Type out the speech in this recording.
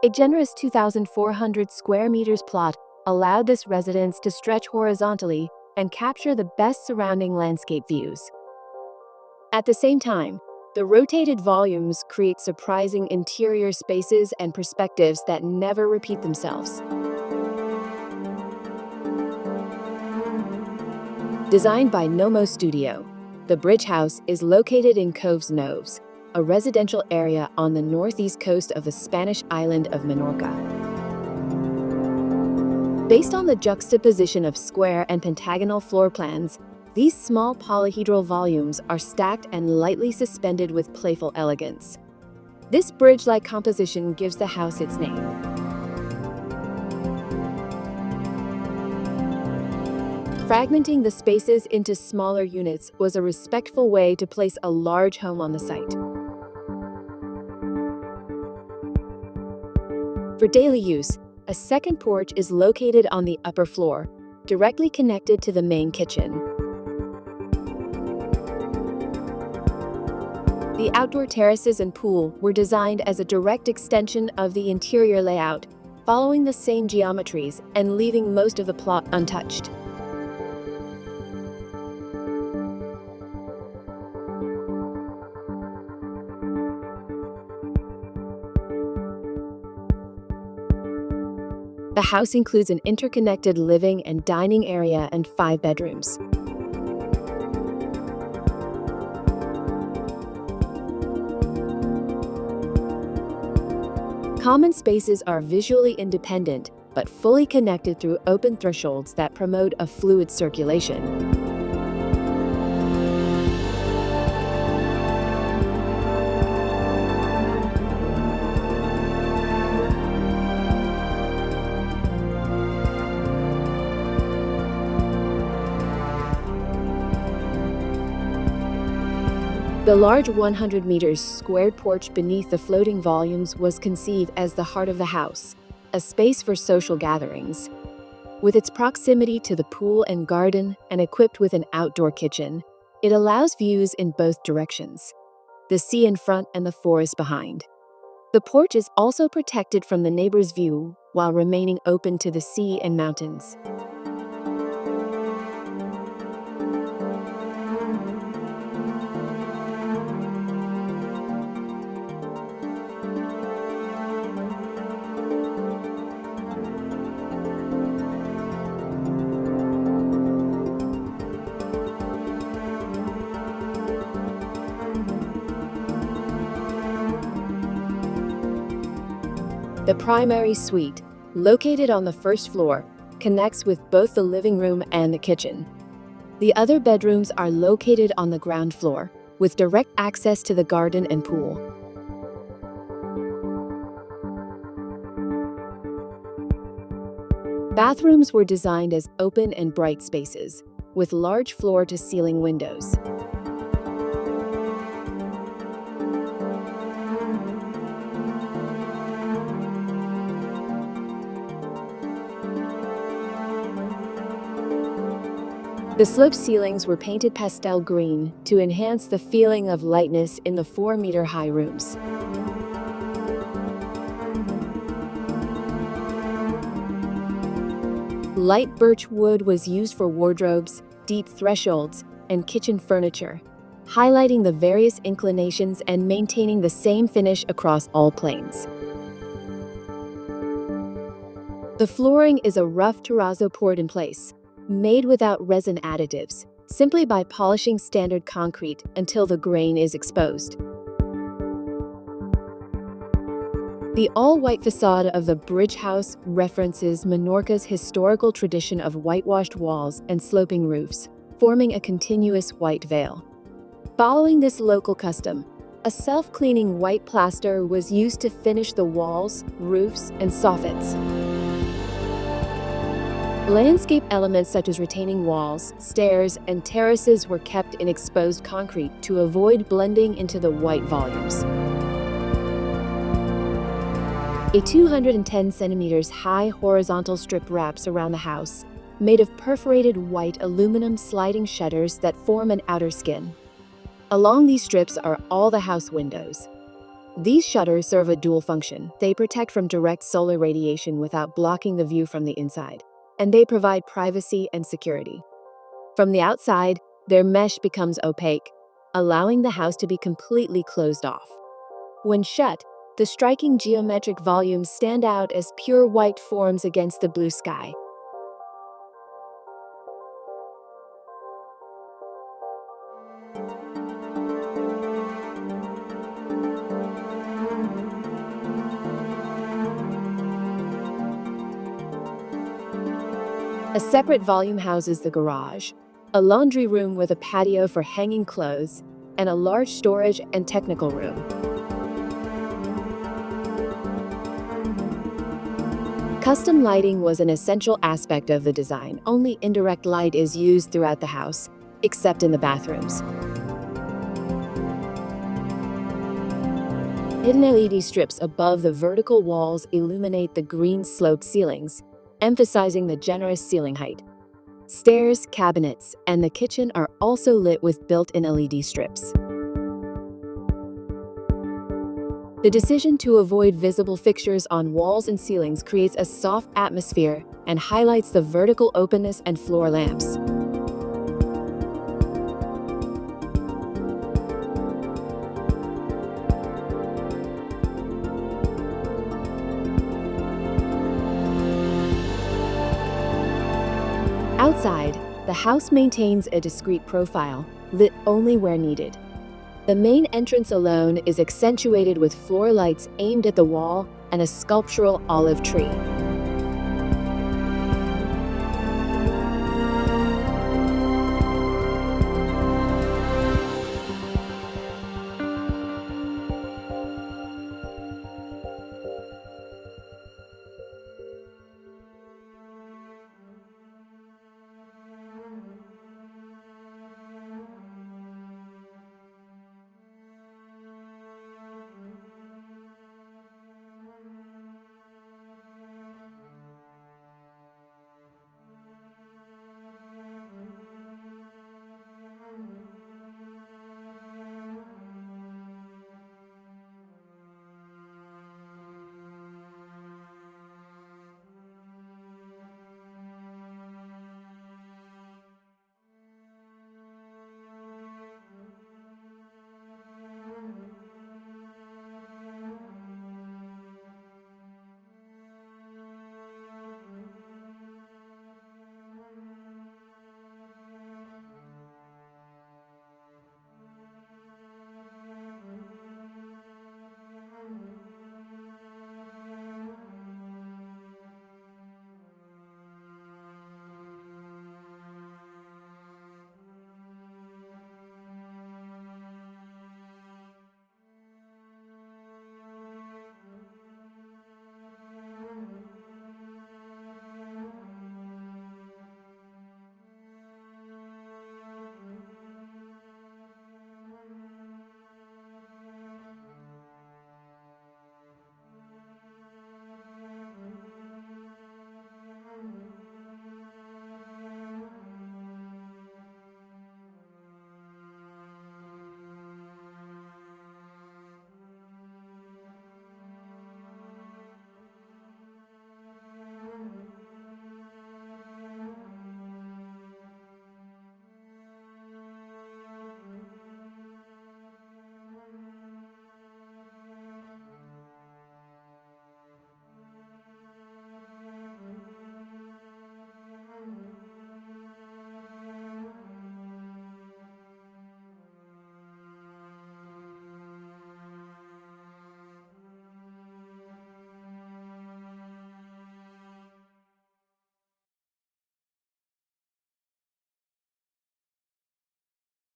A generous 2,400 square meters plot allowed this residence to stretch horizontally and capture the best surrounding landscape views. At the same time, the rotated volumes create surprising interior spaces and perspectives that never repeat themselves. Designed by Nomo Studio, the Bridge House is located in Coves Noves, a residential area on the northeast coast of the Spanish island of Minorca. Based on the juxtaposition of square and pentagonal floor plans, these small polyhedral volumes are stacked and lightly suspended with playful elegance. This bridge-like composition gives the house its name. Fragmenting the spaces into smaller units was a respectful way to place a large home on the site. For daily use, a second porch is located on the upper floor, directly connected to the main kitchen. The outdoor terraces and pool were designed as a direct extension of the interior layout, following the same geometries and leaving most of the plot untouched. The house includes an interconnected living and dining area and 5 bedrooms. Common spaces are visually independent, but fully connected through open thresholds that promote a fluid circulation. The large 100 meters squared porch beneath the floating volumes was conceived as the heart of the house, a space for social gatherings. With its proximity to the pool and garden and equipped with an outdoor kitchen, it allows views in both directions, the sea in front and the forest behind. The porch is also protected from the neighbor's view while remaining open to the sea and mountains. The primary suite, located on the first floor, connects with both the living room and the kitchen. The other bedrooms are located on the ground floor, with direct access to the garden and pool. Bathrooms were designed as open and bright spaces, with large floor-to-ceiling windows. The sloped ceilings were painted pastel green to enhance the feeling of lightness in the 4-meter-high rooms. Light birch wood was used for wardrobes, deep thresholds, and kitchen furniture, highlighting the various inclinations and maintaining the same finish across all planes. The flooring is a rough terrazzo poured in place, made without resin additives, simply by polishing standard concrete until the grain is exposed. The all-white facade of the Bridge House references Minorca's historical tradition of whitewashed walls and sloping roofs, forming a continuous white veil. Following this local custom, a self-cleaning white plaster was used to finish the walls, roofs, and soffits. Landscape elements such as retaining walls, stairs, and terraces were kept in exposed concrete to avoid blending into the white volumes. A 210 centimeters high horizontal strip wraps around the house, made of perforated white aluminum sliding shutters that form an outer skin. Along these strips are all the house windows. These shutters serve a dual function. They protect from direct solar radiation without blocking the view from the inside, and they provide privacy and security. From the outside, their mesh becomes opaque, allowing the house to be completely closed off. When shut, the striking geometric volumes stand out as pure white forms against the blue sky. A separate volume houses the garage, a laundry room with a patio for hanging clothes, and a large storage and technical room. Custom lighting was an essential aspect of the design. Only indirect light is used throughout the house, except in the bathrooms. Hidden LED strips above the vertical walls illuminate the green sloped ceilings, emphasizing the generous ceiling height. Stairs, cabinets, and the kitchen are also lit with built-in LED strips. The decision to avoid visible fixtures on walls and ceilings creates a soft atmosphere and highlights the vertical openness and floor lamps. Outside, the house maintains a discreet profile, lit only where needed. The main entrance alone is accentuated with floor lights aimed at the wall and a sculptural olive tree.